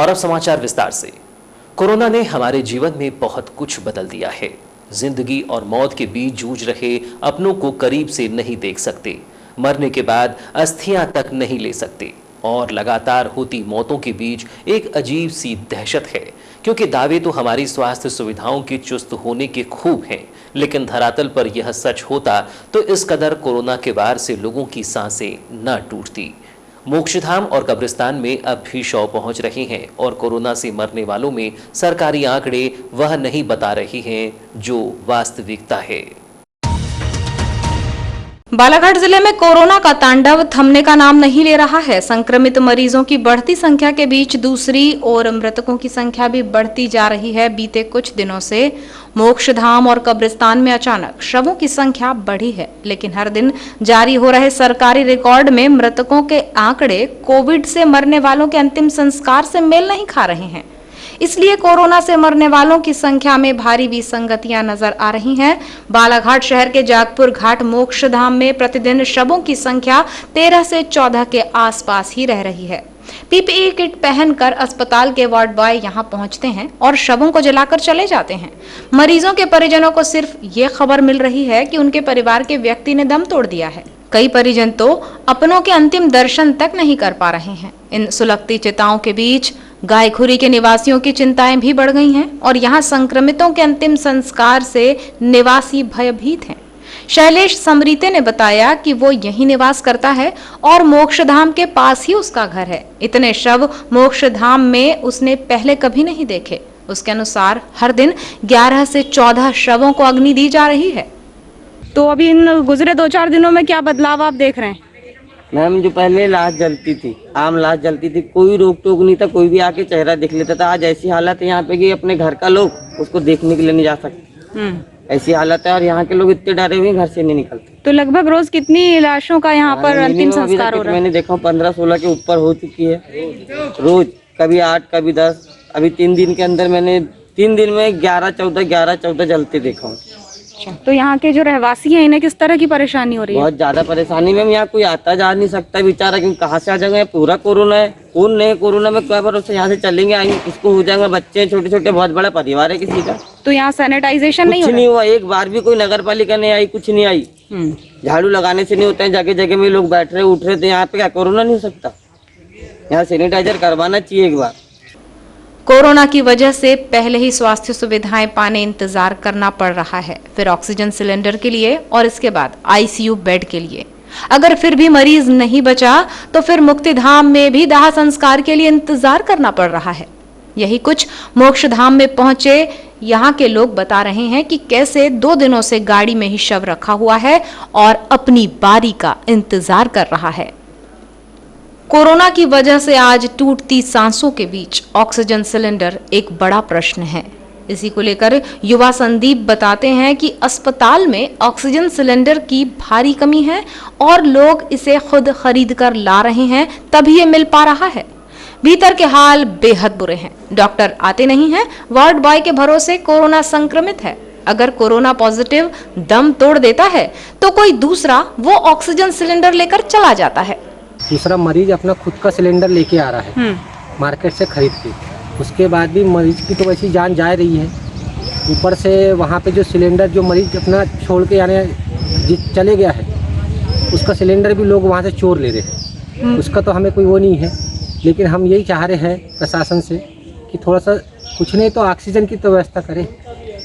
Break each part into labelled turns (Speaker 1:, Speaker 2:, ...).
Speaker 1: और अब समाचार विस्तार से। कोरोना ने हमारे जीवन में बहुत कुछ बदल दिया है। जिंदगी और मौत के बीच जूझ रहे अपनों को करीब से नहीं देख सकते, मरने के बाद अस्थियां तक नहीं ले सकते और लगातार होती मौतों के बीच एक अजीब सी दहशत है, क्योंकि दावे तो हमारी स्वास्थ्य सुविधाओं के चुस्त होने के खूब हैं, लेकिन धरातल पर यह सच होता तो इस कदर कोरोना के वार से लोगों की सांसें न टूटती। मोक्षधाम और कब्रिस्तान में अब भी शव पहुंच रहे हैं और कोरोना से मरने वालों में सरकारी आंकड़े वह नहीं बता रहे हैं जो वास्तविकता है।
Speaker 2: बालाघाट जिले में कोरोना का तांडव थमने का नाम नहीं ले रहा है। संक्रमित मरीजों की बढ़ती संख्या के बीच दूसरी ओर मृतकों की संख्या भी बढ़ती जा रही है। बीते कुछ दिनों से मोक्षधाम और कब्रिस्तान में अचानक शवों की संख्या बढ़ी है, लेकिन हर दिन जारी हो रहे सरकारी रिकॉर्ड में मृतकों के आंकड़े कोविड से मरने वालों के अंतिम संस्कार से मेल नहीं खा रहे हैं। इसलिए कोरोना से मरने वालों की संख्या में भारी विसंगतियां नजर आ रही हैं। बालाघाट शहर के जागपुर घाट मोक्षधाम में प्रतिदिन शवों की संख्या 13 से 14 के आसपास ही रह रही है। पीपीई किट पहनकर अस्पताल के वार्ड बॉय यहां पहुंचते हैं और शवों को जलाकर चले जाते हैं। मरीजों के परिजनों को सिर्फ ये खबर मिल रही है कि उनके परिवार के व्यक्ति ने दम तोड़ दिया है। कई परिजन तो अपनों के अंतिम दर्शन तक नहीं कर पा रहे हैं। इन सुलगती चिताओं के बीच गायखुरी के निवासियों की चिंताएं भी बढ़ गई हैं और यहां संक्रमितों के अंतिम संस्कार से निवासी भयभीत हैं। शैलेश समरीते ने बताया कि वो यही निवास करता है और मोक्षधाम के पास ही उसका घर है। इतने शव मोक्षधाम में उसने पहले कभी नहीं देखे। उसके अनुसार हर दिन 11 से 14 शवों को अग्नि दी जा रही है।
Speaker 3: तो अभी इन गुजरे 2-4 दिनों में क्या बदलाव आप देख रहे हैं?
Speaker 4: मैम, जो पहले लाश जलती थी, आम लाश जलती थी, कोई रोक टोक नहीं था, कोई भी आके चेहरा देख लेता था। आज ऐसी हालत है यहाँ पे कि अपने घर का लोग उसको देखने के लिए नहीं जा सकते। ऐसी हालत है और यहाँ के लोग इतने डरे हुए घर से नहीं निकलते।
Speaker 3: तो लगभग रोज कितनी लाशों का यहाँ पर अंतिम संस्कार हो रहा है?
Speaker 4: मैंने देखा 15-16 के ऊपर हो चुकी है रोज, कभी 8 कभी 10। अभी 3 दिन के अंदर मैंने 3 दिन में 11-14 जलते देखा हूँ।
Speaker 3: तो यहाँ के जो रहवासी हैं इन्हें किस तरह की परेशानी हो रही है?
Speaker 4: बहुत ज्यादा परेशानी। मैम, यहाँ कोई आता जा नहीं सकता बेचारा, क्योंकि कहाँ से आ जाएंगे, पूरा कोरोना है। कौन नहीं कोरोना में क्या भरोसा, यहाँ से चलेंगे आएंगे, किसको हो जाएंगे, बच्चे छोटे छोटे, बहुत बड़ा परिवार है किसी का।
Speaker 3: तो यहाँ सैनिटाइजेशन नहीं
Speaker 4: हुआ, एक बार भी कोई नगर पालिका नहीं आई, कुछ नहीं आई। झाड़ू लगाने से नहीं होता है, जगह जगह में लोग बैठ रहे उठ रहे थे। यहाँ पे क्या कोरोना नहीं हो सकता? यहाँ सैनिटाइजर करवाना चाहिए एक बार।
Speaker 2: कोरोना की वजह से पहले ही स्वास्थ्य सुविधाएं पाने इंतजार करना पड़ रहा है, फिर ऑक्सीजन सिलेंडर के लिए और इसके बाद आईसीयू बेड के लिए। अगर फिर भी मरीज नहीं बचा तो फिर मुक्तिधाम में भी दाह संस्कार के लिए इंतजार करना पड़ रहा है। यही कुछ मोक्षधाम में पहुंचे यहाँ के लोग बता रहे हैं कि कैसे 2 दिनों से गाड़ी में ही शव रखा हुआ है और अपनी बारी का इंतजार कर रहा है। कोरोना की वजह से आज टूटती सांसों के बीच ऑक्सीजन सिलेंडर एक बड़ा प्रश्न है। इसी को लेकर युवा संदीप बताते हैं कि अस्पताल में ऑक्सीजन सिलेंडर की भारी कमी है और लोग इसे खुद खरीद कर ला रहे हैं, तभी ये मिल पा रहा है। भीतर के हाल बेहद बुरे हैं। डॉक्टर आते नहीं हैं, वार्ड बॉय के भरोसे कोरोना संक्रमित है। अगर कोरोना पॉजिटिव दम तोड़ देता है तो कोई दूसरा वो ऑक्सीजन सिलेंडर लेकर चला जाता है।
Speaker 5: दूसरा मरीज अपना खुद का सिलेंडर लेके आ रहा है मार्केट से खरीद के। उसके बाद भी मरीज की तो वैसी जान जा रही है। ऊपर से वहाँ पे जो सिलेंडर जो मरीज अपना छोड़ के यानी चले गया है, उसका सिलेंडर भी लोग वहाँ से चोर ले रहे हैं। उसका तो हमें कोई वो नहीं है, लेकिन हम यही चाह रहे हैं प्रशासन से कि थोड़ा सा कुछ नहीं तो ऑक्सीजन की तो व्यवस्था करें।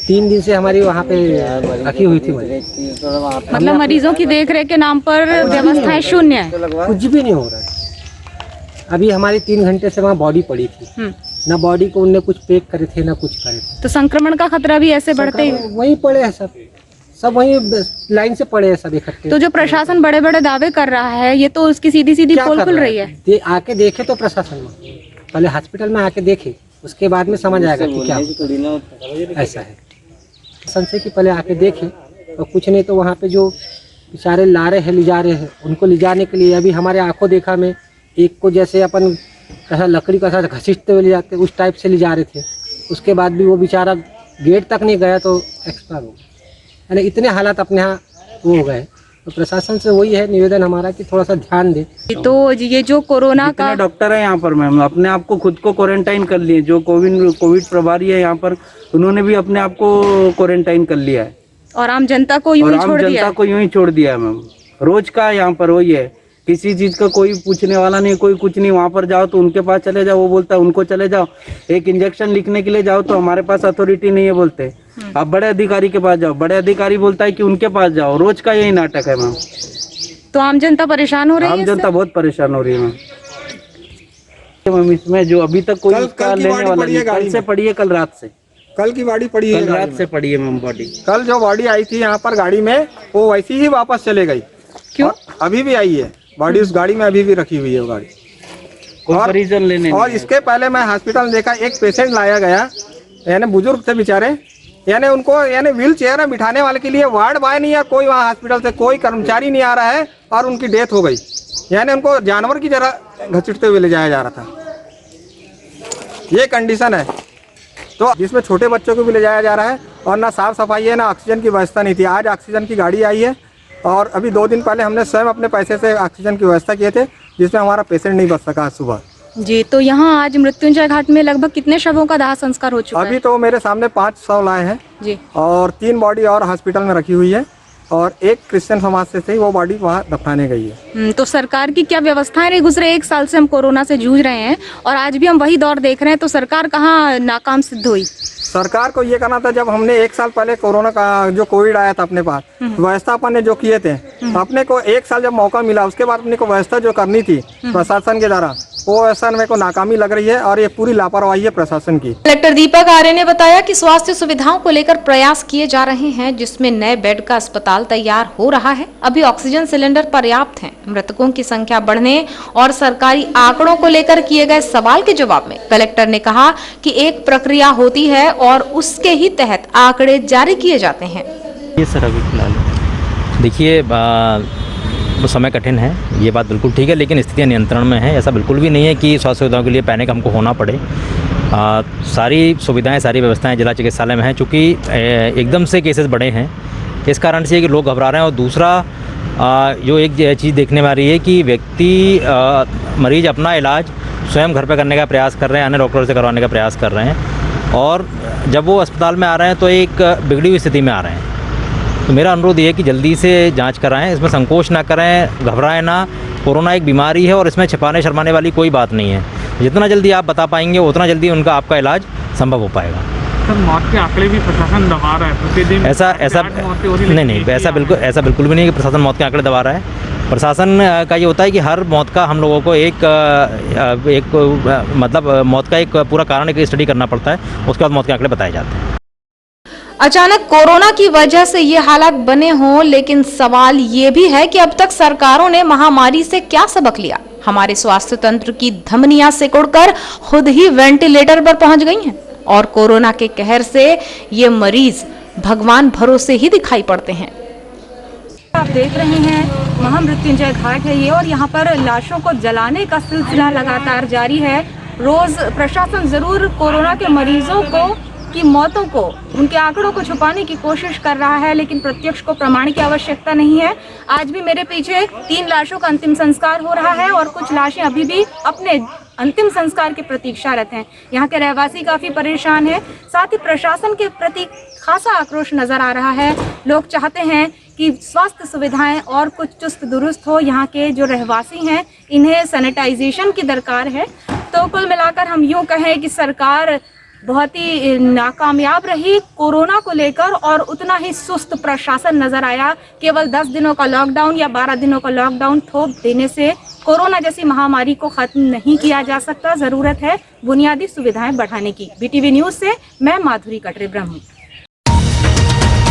Speaker 5: 3 दिन से हमारी वहाँ पे रखी हुई थी
Speaker 3: मतलब मरीजों की देखरेख के नाम पर व्यवस्थाएं शून्य है,
Speaker 5: कुछ भी नहीं हो रहा है। अभी हमारी 3 घंटे से वहाँ बॉडी पड़ी थी, ना बॉडी को उनने कुछ पैक करे थे ना कुछ करे थे।
Speaker 3: तो संक्रमण का खतरा भी ऐसे बढ़ते ही
Speaker 5: वहीं पड़े हैं, सब वहीं लाइन से पड़े हैं सब इकट्ठे।
Speaker 3: तो जो प्रशासन बड़े बड़े दावे कर रहा है, ये तो उसकी सीधी सीधी पोल खुल रही है।
Speaker 5: आके देखे तो प्रशासन में पहले हॉस्पिटल में आके देखे, उसके बाद में समझ आएगा कि क्या ऐसा है। संशय की पहले आके देखे और कुछ नहीं तो वहाँ पे जो बेचारे ला रहे हैं ले जा रहे हैं, उनको ले जाने के लिए अभी हमारे आंखों देखा में एक को जैसे अपन ऐसा लकड़ी का साथ घसीटते हुए ले जाते उस टाइप से ले जा रहे थे। उसके बाद भी वो बेचारा गेट तक नहीं गया तो एक्सपायर हो गया। यानी इतने हालात अपने यहाँ वो हो गए तो प्रशासन से वही है निवेदन हमारा कि थोड़ा सा ध्यान दे।
Speaker 3: तो ये जो कोरोना का
Speaker 6: डॉक्टर है यहाँ पर मैम अपने आप को खुद को क्वारंटाइन कर लिए, जो कोविड प्रभारी है यहाँ पर उन्होंने भी अपने आप को क्वारंटाइन कर लिया है
Speaker 3: और आम जनता को यूं ही छोड़ दिया
Speaker 6: जनता
Speaker 3: है।
Speaker 6: को यूं ही छोड़ दिया है मैम। रोज का यहाँ पर वही है, किसी चीज का कोई पूछने वाला नहीं, कोई कुछ नहीं। वहाँ पर जाओ तो उनके पास चले जाओ, वो बोलता है उनको चले जाओ। एक इंजेक्शन लिखने के लिए जाओ तो हमारे पास अथॉरिटी नहीं है बोलते, आप बड़े अधिकारी के पास जाओ, बड़े अधिकारी बोलता है कि उनके पास जाओ। रोज का यही नाटक है मैम।
Speaker 3: तो आम जनता परेशान हो रही है
Speaker 6: आम जनता बहुत परेशान हो रही है मैम। इसमें जो अभी तक कोई इसका लेने वाला नहीं, कल से पड़ी है, कल रात से,
Speaker 7: कल की बॉडी पड़ी है,
Speaker 6: कल रात से पड़ी है मैम बॉडी।
Speaker 7: कल जो बॉडी आई थी यहाँ पर गाड़ी में वो वैसी ही वापस चले गई।
Speaker 3: क्यों?
Speaker 7: अभी भी आई है बॉडी, उस गाड़ी में अभी भी रखी हुई है वो गाड़ी।
Speaker 6: कंपैरिजन लेने
Speaker 7: और इसके पहले मैं हॉस्पिटल में देखा, एक पेशेंट लाया गया, यानी बुजुर्ग थे बेचारे, यानी उनको यानी व्हील चेयर में बिठाने वाले के लिए वार्ड बॉय नहीं है, कोई वहाँ हॉस्पिटल से कोई कर्मचारी नहीं आ रहा है और उनकी डेथ हो गई। यानी उनको जानवर की तरह घसीटते हुए ले जाया जा रहा था। ये कंडीशन है। तो जिसमें छोटे बच्चों को भी ले जाया जा रहा है और ना साफ सफाई है, ना ऑक्सीजन की व्यवस्था नहीं थी। आज ऑक्सीजन की गाड़ी आई है और अभी 2 दिन पहले हमने स्वयं अपने पैसे से ऑक्सीजन की व्यवस्था किए थे, जिसमें हमारा पेशेंट नहीं बच सका आज सुबह।
Speaker 3: जी। तो यहाँ आज मृत्युंजय घाट में लगभग कितने शवों का दाह संस्कार हो चुका
Speaker 7: अभी
Speaker 3: है?
Speaker 7: तो मेरे सामने 5 शव लाए हैं
Speaker 3: जी।
Speaker 7: और 3 बॉडी और हॉस्पिटल में रखी हुई है और एक क्रिश्चियन समाज से थी, वो बॉडी वहाँ दफनाने गई है।
Speaker 3: तो सरकार की क्या व्यवस्थाएं रही? गुजरे 1 साल से हम कोरोना से जूझ रहे हैं और आज भी हम वही दौर देख रहे हैं, तो सरकार कहाँ नाकाम सिद्ध हुई?
Speaker 7: सरकार को ये करना था, जब हमने 1 साल पहले कोरोना का जो कोविड आया था अपने पास, व्यवस्था अपन ने जो किए थे, अपने को 1 साल जब मौका मिला उसके बाद अपने को व्यवस्था जो करनी थी प्रशासन के द्वारा, वो व्यवस्था मेरे को नाकामी लग रही है और ये पूरी लापरवाही है प्रशासन की।
Speaker 2: कलेक्टर दीपक आर्य ने बताया कि स्वास्थ्य सुविधाओं को लेकर प्रयास किए जा रहे हैं, जिसमें नए बेड का अस्पताल तैयार हो रहा है। अभी ऑक्सीजन सिलेंडर पर्याप्त हैं। मृतकों की संख्या बढ़ने और सरकारी आंकड़ों को लेकर किए गए सवाल के जवाब में कलेक्टर ने कहा कि एक प्रक्रिया होती है और उसके ही तहत आंकड़े जारी किए जाते हैं।
Speaker 8: ये सर अभी फिलहाल देखिए वो समय कठिन है, ये बात बिल्कुल ठीक है, लेकिन स्थितियाँ नियंत्रण में है। ऐसा बिल्कुल भी नहीं है कि स्वास्थ्य सुविधाओं के लिए पैनिक हमको होना पड़े। सारी सुविधाएं, सारी व्यवस्थाएं जिला चिकित्सालय में हैं। चूँकि एकदम से केसेस बढ़े हैं, इस कारण से कि लोग घबरा रहे हैं। और दूसरा जो एक चीज़ देखने में आ रही है कि मरीज अपना इलाज स्वयं घर पर करने का प्रयास कर रहे हैं, अन्य डॉक्टर से करवाने का प्रयास कर रहे हैं, और जब वो अस्पताल में आ रहे हैं तो एक बिगड़ी हुई स्थिति में आ रहे हैं। तो मेरा अनुरोध ये है कि जल्दी से जांच कराएं, इसमें संकोच ना करें, घबराएं ना। कोरोना एक बीमारी है और इसमें छिपाने शर्माने वाली कोई बात नहीं है। जितना जल्दी आप बता पाएंगे उतना जल्दी उनका आपका इलाज संभव हो पाएगा।
Speaker 9: सर, मौत के आंकड़े भी प्रशासन दबा रहा है प्रतिदिन।
Speaker 8: ऐसा नहीं, ऐसा बिल्कुल भी नहीं कि प्रशासन मौत के आंकड़े दबा रहा है। प्रशासन का ये होता है कि हर मौत का हम लोगों को एक मतलब मौत का एक पूरा कारण एक स्टडी करना पड़ता है, उसके बाद मौत के आंकड़े बताए जाते हैं।
Speaker 2: अचानक कोरोना की वजह से ये हालात बने हों, लेकिन सवाल ये भी है कि अब तक सरकारों ने महामारी से क्या सबक लिया। हमारे स्वास्थ्य तंत्र की धमनियां सिकुड़कर खुद ही वेंटिलेटर पर पहुंच गई हैं और कोरोना के कहर से ये मरीज भगवान भरोसे ही दिखाई पड़ते हैं।
Speaker 3: आप देख रहे हैं महामृत्युंजय घाट है ये, और यहाँ पर लाशों को जलाने का सिलसिला लगातार जारी है। रोज प्रशासन जरूर कोरोना के मरीजों की मौतों को, उनके आंकड़ों को छुपाने की कोशिश कर रहा है, लेकिन प्रत्यक्ष को प्रमाण की आवश्यकता नहीं है। आज भी मेरे पीछे 3 लाशों का अंतिम संस्कार हो रहा है और कुछ लाशें अभी भी अपने अंतिम संस्कार की प्रतीक्षारत हैं। यहाँ के रहवासी काफी परेशान हैं, साथ ही प्रशासन के प्रति खासा आक्रोश नजर आ रहा है। लोग चाहते हैं कि स्वास्थ्य सुविधाएं और कुछ चुस्त दुरुस्त हो। यहाँ के जो रहवासी हैं इन्हें सैनिटाइजेशन की दरकार है। तो कुल मिलाकर हम यूँ कहें कि सरकार बहुत ही नाकामयाब रही कोरोना को लेकर और उतना ही सुस्त प्रशासन नजर आया। केवल 10 दिनों का लॉकडाउन या 12 दिनों का लॉकडाउन थोप देने से कोरोना जैसी महामारी को खत्म नहीं किया जा सकता। जरूरत है बुनियादी सुविधाएं बढ़ाने की। BTV न्यूज से मैं माधुरी कटरे ब्रह्म।